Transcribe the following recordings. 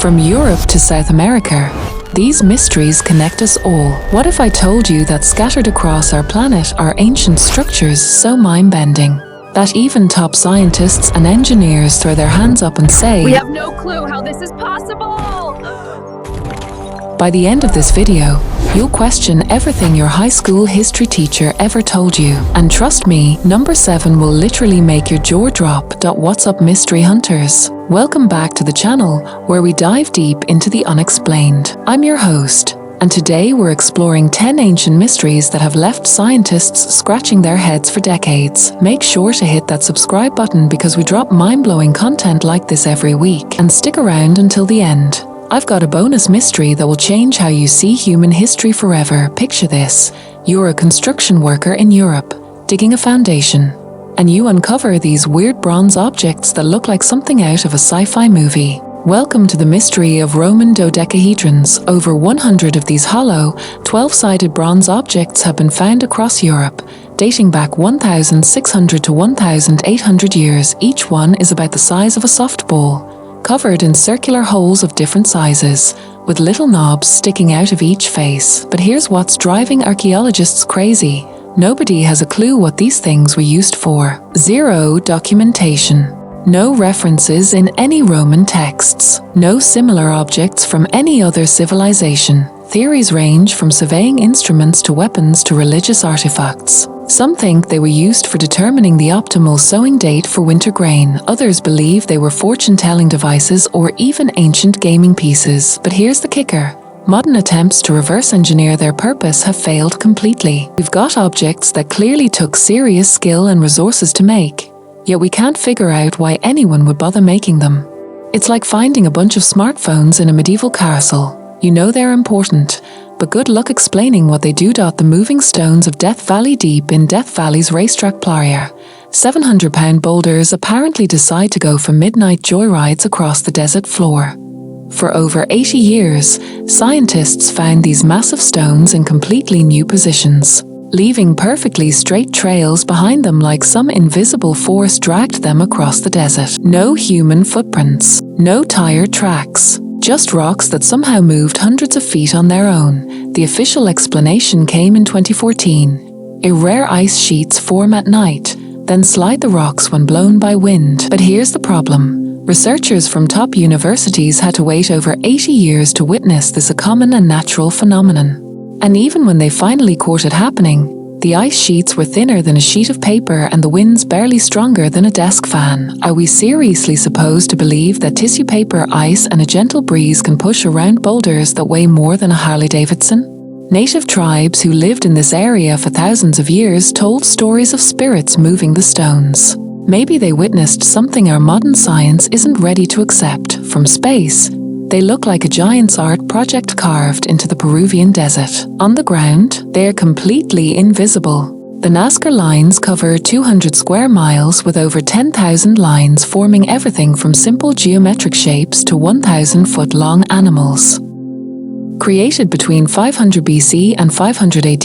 From Europe to South America, these mysteries connect us all. What if I told you that scattered across our planet are ancient structures so mind-bending that even top scientists and engineers throw their hands up and say, "We have no clue how this is possible!" By the end of this video, you'll question everything your high school history teacher ever told you. And trust me, number 7 will literally make your jaw drop. What's up, mystery hunters? Welcome back to the channel where we dive deep into the unexplained. I'm your host, and today we're exploring 10 ancient mysteries that have left scientists scratching their heads for decades. Make sure to hit that subscribe button because we drop mind-blowing content like this every week. And stick around until the end. I've got a bonus mystery that will change how you see human history forever. Picture this. You're a construction worker in Europe, digging a foundation, and you uncover these weird bronze objects that look like something out of a sci-fi movie. Welcome to the mystery of Roman dodecahedrons. Over 100 of these hollow, 12-sided bronze objects have been found across Europe, dating back 1,600 to 1,800 years. Each one is about the size of a softball, covered in circular holes of different sizes, with little knobs sticking out of each face. But here's what's driving archaeologists crazy. Nobody has a clue what these things were used for. Zero documentation. No references in any Roman texts. No similar objects from any other civilization. Theories range from surveying instruments to weapons to religious artifacts. Some think they were used for determining the optimal sowing date for winter grain. Others believe they were fortune-telling devices or even ancient gaming pieces. But here's the kicker. Modern attempts to reverse engineer their purpose have failed completely. We've got objects that clearly took serious skill and resources to make, yet we can't figure out why anyone would bother making them. It's like finding a bunch of smartphones in a medieval castle. You know they're important, but good luck explaining what they do. The moving stones of Death Valley. Deep in Death Valley's racetrack playa, 700-pound boulders apparently decide to go for midnight joyrides across the desert floor. For over 80 years, scientists found these massive stones in completely new positions, leaving perfectly straight trails behind them like some invisible force dragged them across the desert. No human footprints, no tire tracks. Just rocks that somehow moved hundreds of feet on their own. The official explanation came in 2014. Rare ice sheets form at night, then slide the rocks when blown by wind. But here's the problem. Researchers from top universities had to wait over 80 years to witness this common and natural phenomenon. And even when they finally caught it happening, the ice sheets were thinner than a sheet of paper and the winds barely stronger than a desk fan. Are we seriously supposed to believe that tissue paper, ice, and a gentle breeze can push around boulders that weigh more than a Harley-Davidson? Native tribes who lived in this area for thousands of years told stories of spirits moving the stones. Maybe they witnessed something our modern science isn't ready to accept. From space, they look like a giant's art project carved into the Peruvian desert. On the ground, they are completely invisible. The Nazca Lines cover 200 square miles with over 10,000 lines forming everything from simple geometric shapes to 1,000-foot-long animals. Created between 500 BC and 500 AD,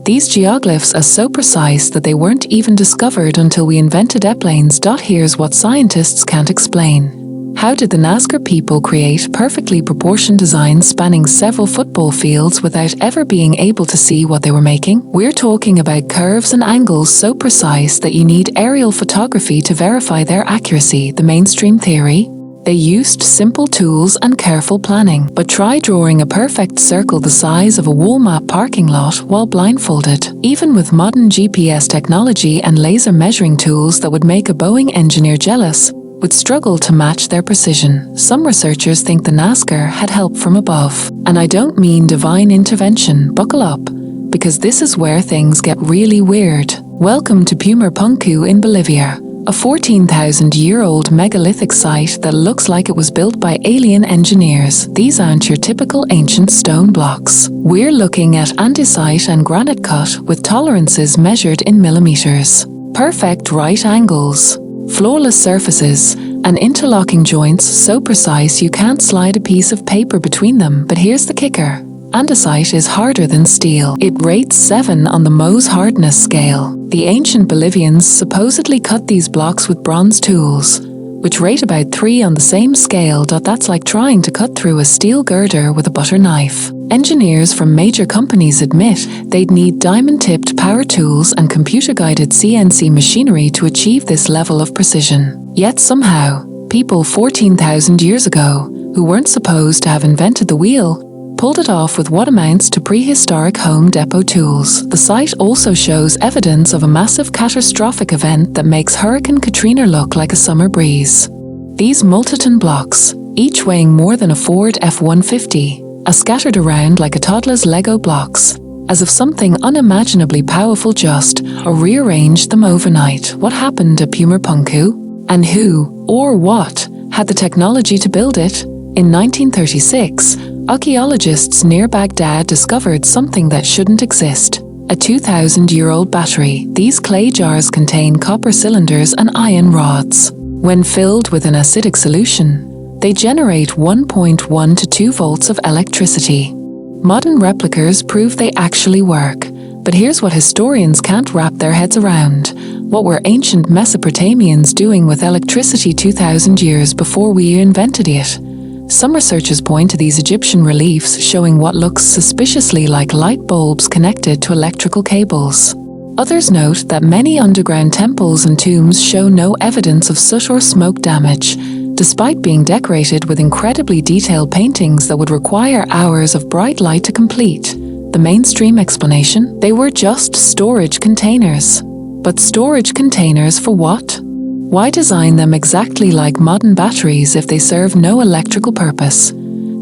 these geoglyphs are so precise that they weren't even discovered until we invented airplanes. Here's what scientists can't explain. How did the Nazca people create perfectly proportioned designs spanning several football fields without ever being able to see what they were making? We're talking about curves and angles so precise that you need aerial photography to verify their accuracy. The mainstream theory? They used simple tools and careful planning. But try drawing a perfect circle the size of a Walmart parking lot while blindfolded. Even with modern GPS technology and laser measuring tools that would make a Boeing engineer jealous, would struggle to match their precision. Some researchers think the Nazca had help from above. And I don't mean divine intervention. Buckle up, because this is where things get really weird. Welcome to Pumapunku in Bolivia, a 14,000-year-old megalithic site that looks like it was built by alien engineers. These aren't your typical ancient stone blocks. We're looking at andesite and granite cut with tolerances measured in millimeters. Perfect right angles, flawless surfaces, and interlocking joints so precise you can't slide a piece of paper between them. But here's the kicker. Andesite is harder than steel. It rates 7 on the Mohs hardness scale. The ancient Bolivians supposedly cut these blocks with bronze tools, which rate about 3 on the same scale. That's like trying to cut through a steel girder with a butter knife. Engineers from major companies admit they'd need diamond-tipped power tools and computer-guided CNC machinery to achieve this level of precision. Yet somehow, people 14,000 years ago, who weren't supposed to have invented the wheel, pulled it off with what amounts to prehistoric Home Depot tools. The site also shows evidence of a massive catastrophic event that makes Hurricane Katrina look like a summer breeze. These multi-ton blocks, each weighing more than a Ford F-150, are scattered around like a toddler's Lego blocks, as if something unimaginably powerful just rearranged them overnight. What happened at Pumapunku? And who, or what, had the technology to build it? In 1936, archaeologists near Baghdad discovered something that shouldn't exist: a 2,000-year-old battery. These clay jars contain copper cylinders and iron rods. When filled with an acidic solution, they generate 1.1 to 2 volts of electricity. Modern replicas prove they actually work, but here's what historians can't wrap their heads around. What were ancient Mesopotamians doing with electricity 2,000 years before we invented it? Some researchers point to these Egyptian reliefs showing what looks suspiciously like light bulbs connected to electrical cables. Others note that many underground temples and tombs show no evidence of soot or smoke damage, despite being decorated with incredibly detailed paintings that would require hours of bright light to complete. The mainstream explanation? They were just storage containers. But storage containers for what? Why design them exactly like modern batteries if they serve no electrical purpose?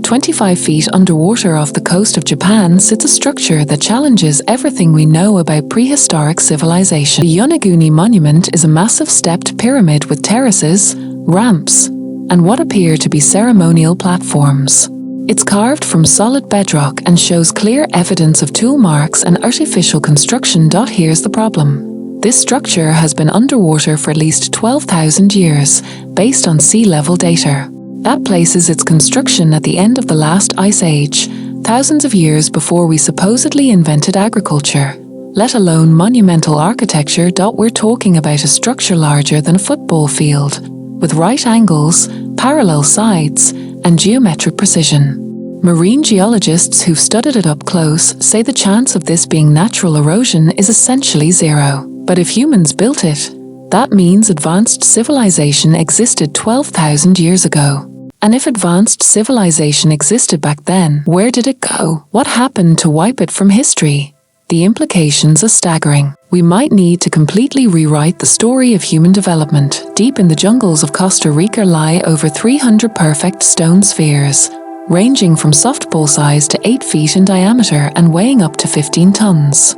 25 feet underwater off the coast of Japan sits a structure that challenges everything we know about prehistoric civilization. The Yonaguni Monument is a massive stepped pyramid with terraces, ramps, and what appear to be ceremonial platforms. It's carved from solid bedrock and shows clear evidence of tool marks and artificial construction. Here's the problem. This structure has been underwater for at least 12,000 years, based on sea level data. That places its construction at the end of the last ice age, thousands of years before we supposedly invented agriculture, let alone monumental architecture. We're talking about a structure larger than a football field, with right angles, parallel sides, and geometric precision. Marine geologists who've studied it up close say the chance of this being natural erosion is essentially zero. But if humans built it, that means advanced civilization existed 12,000 years ago. And if advanced civilization existed back then, where did it go? What happened to wipe it from history? The implications are staggering. We might need to completely rewrite the story of human development. Deep in the jungles of Costa Rica lie over 300 perfect stone spheres, ranging from softball size to 8 feet in diameter and weighing up to 15 tons.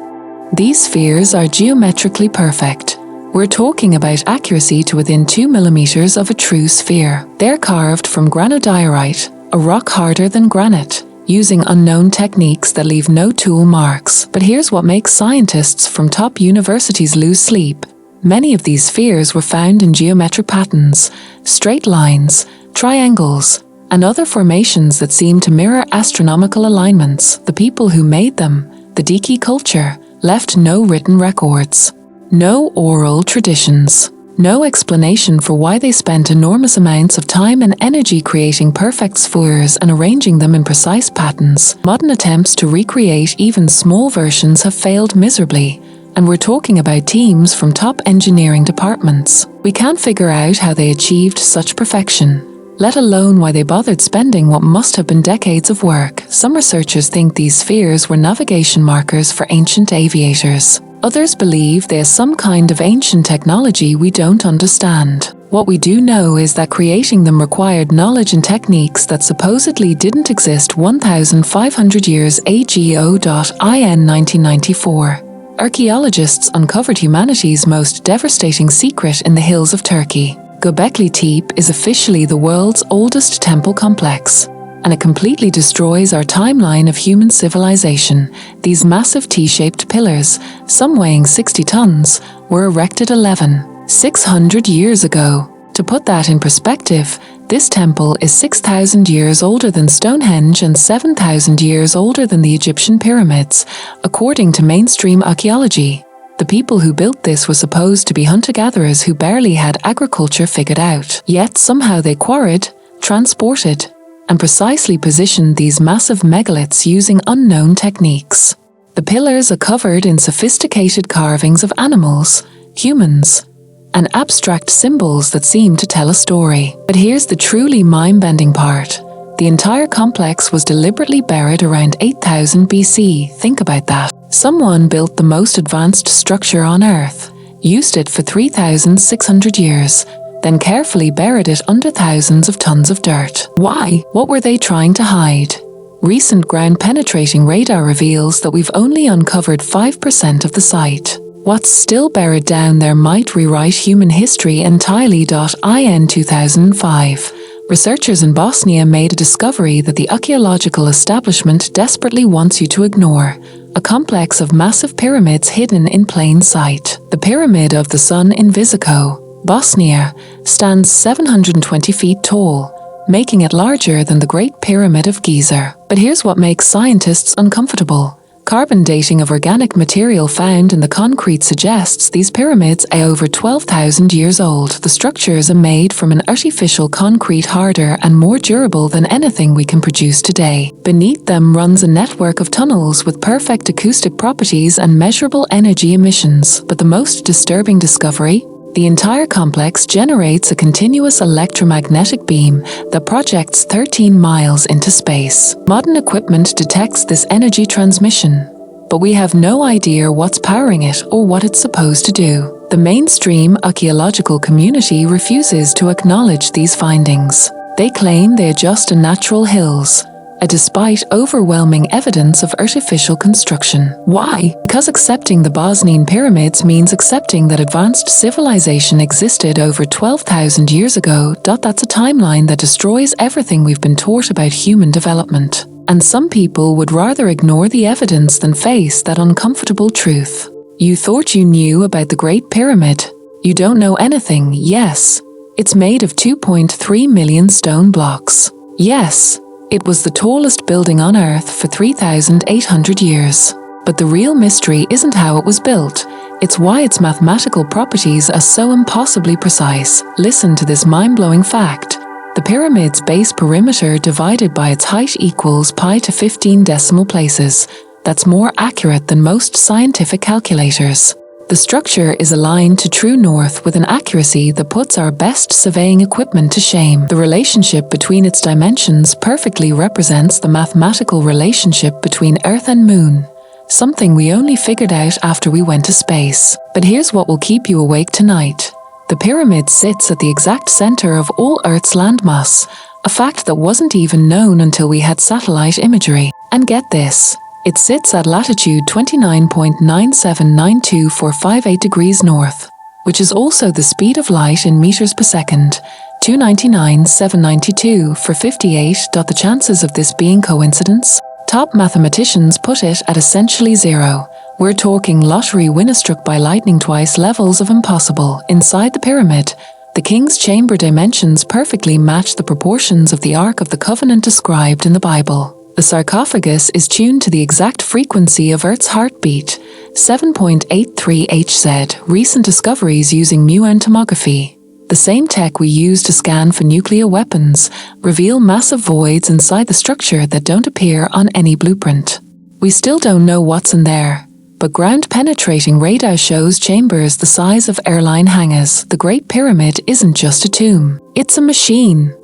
These spheres are geometrically perfect. We're talking about accuracy to within 2 millimeters of a true sphere. They're carved from granodiorite, a rock harder than granite, using unknown techniques that leave no tool marks. But here's what makes scientists from top universities lose sleep. Many of these spheres were found in geometric patterns, straight lines, triangles, and other formations that seem to mirror astronomical alignments. The people who made them, the Diki culture, left no written records. No oral traditions. No explanation for why they spent enormous amounts of time and energy creating perfect spheres and arranging them in precise patterns. Modern attempts to recreate even small versions have failed miserably, and we're talking about teams from top engineering departments. We can't figure out how they achieved such perfection, let alone why they bothered spending what must have been decades of work. Some researchers think these spheres were navigation markers for ancient aviators. Others believe there's some kind of ancient technology we don't understand. What we do know is that creating them required knowledge and techniques that supposedly didn't exist 1,500 years ago. In 1994, archaeologists uncovered humanity's most devastating secret in the hills of Turkey. Göbekli Tepe is officially the world's oldest temple complex, and it completely destroys our timeline of human civilization. These massive T-shaped pillars, some weighing 60 tons, were erected 1,600 years ago. To put that in perspective, this temple is 6,000 years older than Stonehenge and 7,000 years older than the Egyptian pyramids, according to mainstream archaeology. The people who built this were supposed to be hunter-gatherers who barely had agriculture figured out. Yet somehow they quarried, transported, and precisely positioned these massive megaliths using unknown techniques. The pillars are covered in sophisticated carvings of animals, humans, and abstract symbols that seem to tell a story. But here's the truly mind-bending part. The entire complex was deliberately buried around 8000 BC. Think about that. Someone built the most advanced structure on Earth, used it for 3,600 years, then carefully buried it under thousands of tons of dirt. Why? What were they trying to hide? Recent ground-penetrating radar reveals that we've only uncovered 5% of the site. What's still buried down there might rewrite human history entirely. In 2005, researchers in Bosnia made a discovery that the archaeological establishment desperately wants you to ignore: a complex of massive pyramids hidden in plain sight. The Pyramid of the Sun in Visoko, Bosnia, stands 720 feet tall, making it larger than the Great Pyramid of Giza. But here's what makes scientists uncomfortable. Carbon dating of organic material found in the concrete suggests these pyramids are over 12,000 years old. The structures are made from an artificial concrete harder and more durable than anything we can produce today. Beneath them runs a network of tunnels with perfect acoustic properties and measurable energy emissions. But the most disturbing discovery? The entire complex generates a continuous electromagnetic beam that projects 13 miles into space. Modern equipment detects this energy transmission, but we have no idea what's powering it or what it's supposed to do. The mainstream archaeological community refuses to acknowledge these findings. They claim they're just natural hills, despite overwhelming evidence of artificial construction. Why? Because accepting the Bosnian pyramids means accepting that advanced civilization existed over 12,000 years ago. That's a timeline that destroys everything we've been taught about human development. And some people would rather ignore the evidence than face that uncomfortable truth. You thought you knew about the Great Pyramid. You don't know anything. Yes, it's made of 2.3 million stone blocks. Yes, it was the tallest building on Earth for 3,800 years. But the real mystery isn't how it was built, it's why its mathematical properties are so impossibly precise. Listen to this mind-blowing fact. The pyramid's base perimeter divided by its height equals pi to 15 decimal places. That's more accurate than most scientific calculators. The structure is aligned to true north with an accuracy that puts our best surveying equipment to shame. The relationship between its dimensions perfectly represents the mathematical relationship between Earth and Moon, something we only figured out after we went to space. But here's what will keep you awake tonight. The pyramid sits at the exact center of all Earth's landmass, a fact that wasn't even known until we had satellite imagery. And get this, it sits at latitude 29.9792458 degrees north, which is also the speed of light in meters per second, 299,792 for 58. The chances of this being coincidence? Top mathematicians put it at essentially zero. We're talking lottery winner struck by lightning twice levels of impossible. Inside the pyramid, the king's chamber dimensions perfectly match the proportions of the Ark of the Covenant described in the Bible. The sarcophagus is tuned to the exact frequency of Earth's heartbeat, 7.83 Hz. Recent discoveries using muon tomography, the same tech we use to scan for nuclear weapons, reveal massive voids inside the structure that don't appear on any blueprint. We still don't know what's in there, but ground-penetrating radar shows chambers the size of airline hangars. The Great Pyramid isn't just a tomb. It's a machine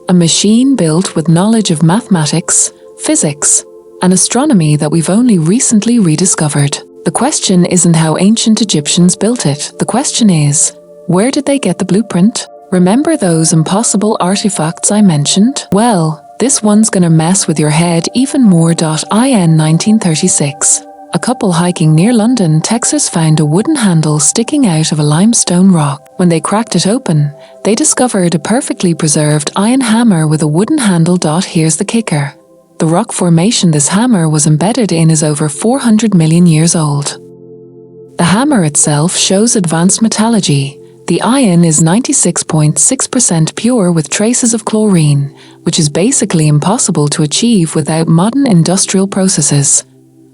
built with knowledge of mathematics, physics, and astronomy that we've only recently rediscovered. The question isn't how ancient Egyptians built it. The question is, where did they get the blueprint? Remember those impossible artifacts I mentioned? Well, this one's gonna mess with your head even more. In 1936, a couple hiking near London, Texas found a wooden handle sticking out of a limestone rock. When they cracked it open, they discovered a perfectly preserved iron hammer with a wooden handle. Here's the kicker. The rock formation this hammer was embedded in is over 400 million years old. The hammer itself shows advanced metallurgy. The iron is 96.6% pure with traces of chlorine, which is basically impossible to achieve without modern industrial processes.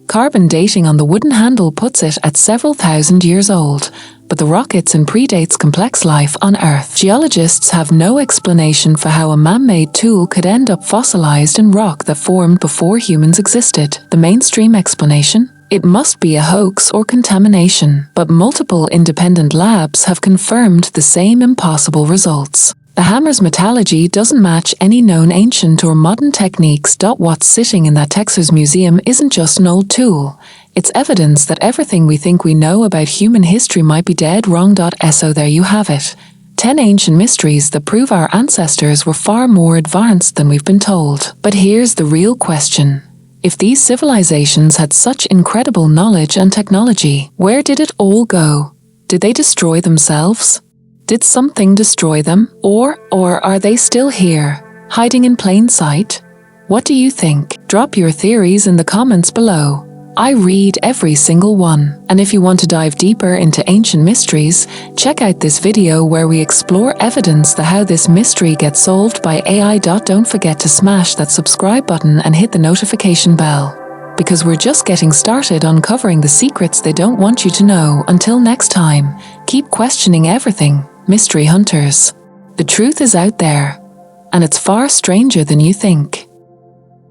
Carbon dating on the wooden handle puts it at several thousand years old, but the rock it's in predates complex life on Earth. Geologists have no explanation for how a man-made tool could end up fossilized in rock that formed before humans existed. The mainstream explanation? It must be a hoax or contamination, but multiple independent labs have confirmed the same impossible results. The hammer's metallurgy doesn't match any known ancient or modern techniques. What's sitting in that Texas museum isn't just an old tool. It's evidence that everything we think we know about human history might be dead wrong. So there you have it. 10 ancient mysteries that prove our ancestors were far more advanced than we've been told. But here's the real question. If these civilizations had such incredible knowledge and technology, where did it all go? Did they destroy themselves? Did something destroy them? Or are they still here, hiding in plain sight? What do you think? Drop your theories in the comments below. I read every single one. And if you want to dive deeper into ancient mysteries, check out this video where we explore evidence that how this mystery gets solved by AI. Don't forget to smash that subscribe button and hit the notification bell, because we're just getting started uncovering the secrets they don't want you to know. Until next time, keep questioning everything, mystery hunters. The truth is out there, and it's far stranger than you think.